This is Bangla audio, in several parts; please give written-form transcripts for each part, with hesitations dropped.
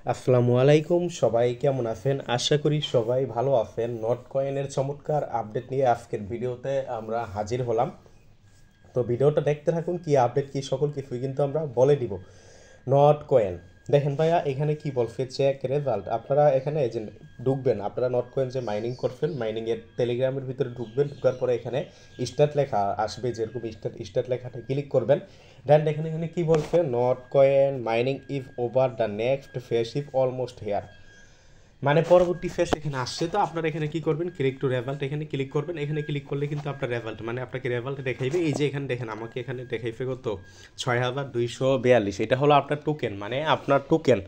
আসসালামু আলাইকুম, সবাই কেমন আছেন? আশা করি সবাই ভালো আছেন। নট কয়েনের চমৎকার আপডেট নিয়ে আজকের ভিডিওতে আমরা হাজির হলাম। তো ভিডিওটা দেখতে থাকুন, কি আপডেট কি সকল কিছুই কিন্তু আমরা বলে দিব। নট কয়েন দেখেন ভাইয়া, এখানে কি বলছে চেক রেজাল্ট। আপনারা এখানে যে ঢুকবেন, আপনারা নট কয়েন যে মাইনিং করবেন, মাইনিংয়ের টেলিগ্রামের ভিতরে ঢুকবেন, ঢুকার পরে এখানে স্টার্ট লেখা আসবে, যেরকম স্টার্ট লেখাটা ক্লিক করবেন। দেন দেখেন এখানে কি বলছে, Notcoin mining is over, the next phase is almost here. মানে পরবর্তী ফেজ এখানে আসছে। তো আপনারা এখানে কি করবেন, ক্লিক টু রেজাল্ট এখানে ক্লিক করবেন। এখানে ক্লিক করলে কিন্তু আপনার রেজাল্ট মানে আপনাকে রেজাল্ট দেখাইবে। এই যে এখানে দেখেন, আমাকে এখানে দেখাইবে কত, 6242। এটা হলো আপনার টোকেন, মানে আপনার টোকেন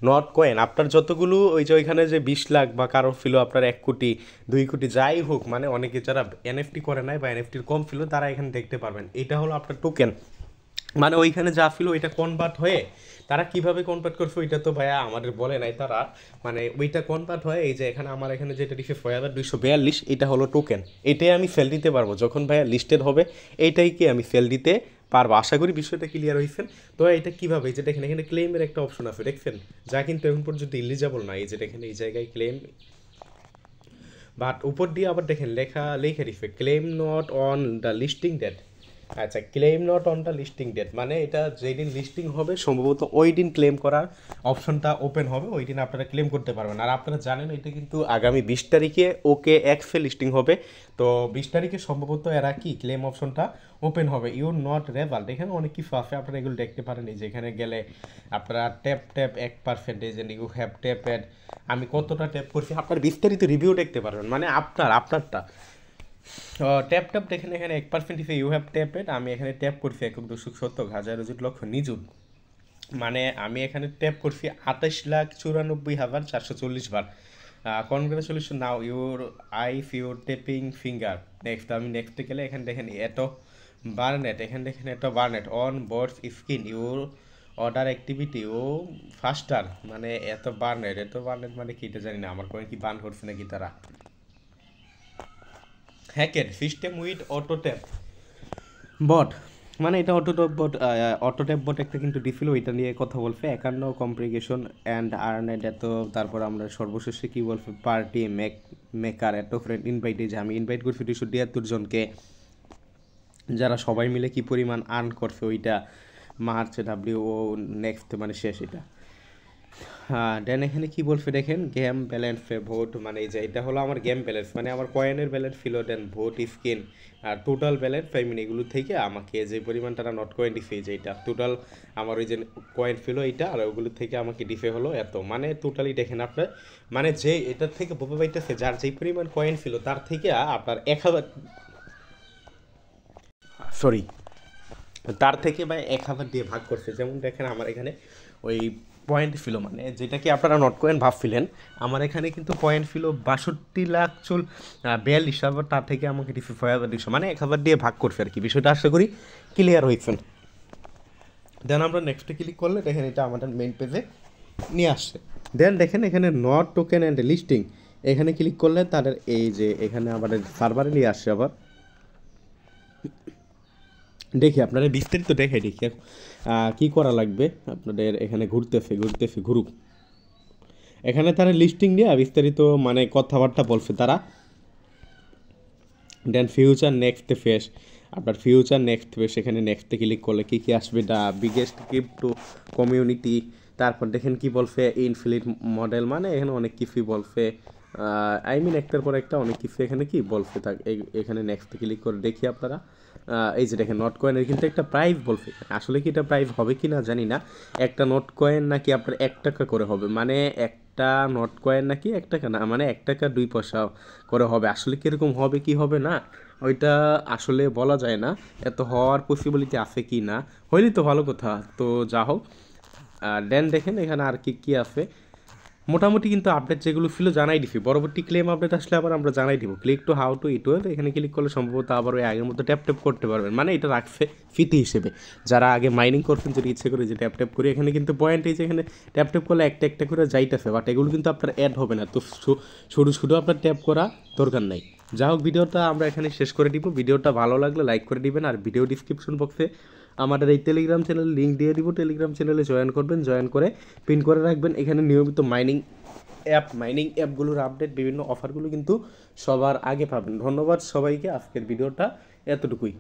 নট কয়েন। আপনার যতগুলো ওই যে ওইখানে যে 20 লাখ বা কারো ফিলো আপনার 1 কোটি 2 কোটি যাই হোক, মানে অনেকে যারা এনএফটি করে নাই বা এনএফটির কম ফিলো তারা এখানে দেখতে পারবেন। এটা হলো আপনার টোকেন, মানে ওইখানে যা ফিল ওইটা কনভার্ট হয়ে তারা কিভাবে কনভার্ট করছে ওইটা তো ভাইয়া আমাদের বলে নাই তারা। মানে ওইটা কনভার্ট হয়, এই যে এখানে আমার এখানে যেটা লিখে 6242, এটা হলো টোকেন। এটাই আমি সেল দিতে পারবো যখন ভাইয়া লিস্টেড হবে, এইটাই কি আমি সেল দিতে পারবো। আশা করি বিষয়টা ক্লিয়ার হয়েছেন। তো এটা কীভাবে, এই যে দেখেন এখানে ক্লেমের একটা অপশন আছে দেখছেন, যা কিন্তু এখন পর্যন্ত ইলিজিবল না। এই যে দেখেন এই জায়গায় ক্লেম, বাট উপর দিয়ে আবার দেখেন লেখা দিচ্ছে claim not on the listing date. আচ্ছা, claim not on the listing date মানে এটা যেদিন লিস্টিং হবে সম্ভবত ওই দিন ক্লেম করার অপশনটা ওপেন হবে, ওই দিন আপনারা ক্লেম করতে পারবেন। আর আপনারা জানেন এটা কিন্তু আগামী 20 তারিখে ওকে এক্সে লিস্টিং হবে। তো 20 তারিখে সম্ভবত এরা কি ক্লেম অপশনটা ওপেন হবে। ইউ নট রেজাল্ট, এখানে অনেক কিছু আছে, আপনারা এগুলো দেখতে পারেন। এই যে এখানে গেলে আপনারা tap 1% you have tapped, আমি কতটা ট্যাপ করছি আপনার বিস্তারিত রিভিউ দেখতে পারবেন, মানে আপনারটা ট্যাপ দেখেন এখানে 1% ইফে ইউ হ্যাভ ট্যাপেড। আমি এখানে ট্যাপ করছি 1,270,000 নিযুত। মানে আমি এখানে ট্যাপ করছি 28,94,440 বার। Congratulation, now your your tapping finger. Next আমি নেক্সটে গেলে এখানে দেখেন এত বারনেট, এখানে দেখেন এত বারনেট on boards screen your order activity ও ফাস্টার। মানে এত বারনেট মানে কি এটা জানি না, আমার কোনো কি বান করছে নাকি তারা। হ্যাকের সিস্টেম উইথ অটো ট্যাপ বট, মানে এটা অটো ট্যাপ বট একটা কিন্তু দিছিল, ওইটা নিয়ে কথা বলছে। 51 কমপ্লিকেশন অ্যান্ড আর্নেট এত। তারপর আমরা সর্বশেষে কি বলছে, পার্টি মেকার এত ফ্রেন্ড ইনভাইট, যে আমি ইনভাইট করছি 273 জনকে, যারা সবাই মিলে কি পরিমাণ আর্ন করছে ওইটা মার্চ ও নেক্সট মানে শেষ এটা। হ্যাঁ, দেন এখানে কি বলছে দেখেন, গেম ব্যালেন্স ভোট, মানে এই যে এটা হলো আমার গেম ব্যালেন্স, মানে আমার কয়েনের ব্যালেন্স ছিল। দেন ভোট স্কিন আর টোটাল ব্যালেন্স মানে এগুলো থেকে আমাকে যে পরিমাণ তারা নট কয়েন দিছে, যে এটা টোটাল আমার ওই যে কয়েন ছিল এইটা, আর ওগুলো থেকে আমাকে ডিফে হলো এত। মানে টোটালি দেখেন আপনার, মানে যে এটার থেকে বোঝা পাইতেছে যার যেই পরিমাণ কয়েন ছিল তার থেকে আপনার 1000, সরি, তার থেকে ভাই 1000 দিয়ে ভাগ করছে। যেমন দেখেন আমার এখানে ওই পয়েন্ট ছিল, মানে যেটাকে আপনারা নট কয়েন ভাবছিলেন, আমার এখানে কিন্তু পয়েন্ট ছিল 62,42,42, আবার তার থেকে আমাকে দিচ্ছে 6,200, মানে 1000 দিয়ে ভাগ করছে আর কি। বিষয়টা আশা করি ক্লিয়ার হয়েছেন। দেন আমরা নেক্সটে ক্লিক করলে দেখেন এটা আমাদের মেইন পেজে নিয়ে আসছে। দেন দেখেন এখানে নট টোকেন অ্যান্ড লিস্টিং, এখানে ক্লিক করলে তাদের এই যে এখানে আমাদের সার্ভারে নিয়ে আসছে। আবার দেখি আপনারা বিস্তারিত দেখি কী করা লাগবে আপনাদের। এখানে ঘুরতেছে ঘুরুক। এখানে তারা লিস্টিং নিয়ে বিস্তারিত মানে কথাবার্তা বলছে তারা। দেন ফিউচার নেক্সট ফেস, আপনার ফিউচার নেক্সট ফেস, এখানে নেক্সটে ক্লিক করলে কী কী আসবে, দ্য বিগেস্ট ক্রিপ্টো কমিউনিটি। তারপর দেখেন কি বলছে, ইনফিনিট মডেল, মানে এখানে অনেক কিছুই বলছে। একটার পর একটা অনেক কিছু এখানে কি বলছে থাক। এখানে নেক্সট ক্লিক করে দেখি আপনারা। এই যে দেখেন নট কয়েনের কিন্তু একটা প্রাইস বলছে, আসলে কি এটা প্রাইস হবে কি না জানি না। একটা নট কয়েন নাকি আপনার 1 টাকা করে হবে, মানে একটা নট কয়েন নাকি 1 টাকা না, মানে 1 টাকা 2 পয়সা করে হবে। আসলে কীরকম হবে কি হবে না ওইটা আসলে বলা যায় না, এত হওয়ার পসিবিলিটি আছে কি না, হইলে তো ভালো কথা। তো যা হোক, দেন দেখেন এখানে আর কি কি আছে। মোটামুটি কিন্তু আপডেট যেগুলো ছিল জানাই দিছি, পরবর্তী ক্লেম আপডেট আসলে আবার আমরা জানাই দিব। ক্লিক টু হাউ টু ইটওয়েভ, এখানে ক্লিক করলে সম্ভবত আবার ওই আগের মতো ট্যাপ করতে পারবেন, মানে এটা রাখছে ফিতে হিসেবে। যারা আগে মাইনিং করছেন যদি ইচ্ছে করে যে ট্যাপ করি, এখানে কিন্তু পয়েন্ট এই যে এখানে ট্যাপ করলে একটা করে যাইতেছে, বাট এগুলো কিন্তু আপনার অ্যাড হবে না। তো শুধু আপনার ট্যাপ করা দরকার নাই। যা হোক, ভিডিওটা আমরা এখানে শেষ করে দিব। ভিডিওটা ভালো লাগলে লাইক করে দিবেন, আর ভিডিও ডিসক্রিপশন বক্সে আমাদের এই টেলিগ্রাম চ্যানেলের লিঙ্ক দিয়ে দিব, টেলিগ্রাম চ্যানেলে জয়েন করবেন, জয়েন করে পিন করে রাখবেন। এখানে নিয়মিত মাইনিং অ্যাপগুলোর আপডেট, বিভিন্ন অফারগুলো কিন্তু সবার আগে পাবেন। ধন্যবাদ সবাইকে, আজকের ভিডিওটা এতটুকুই।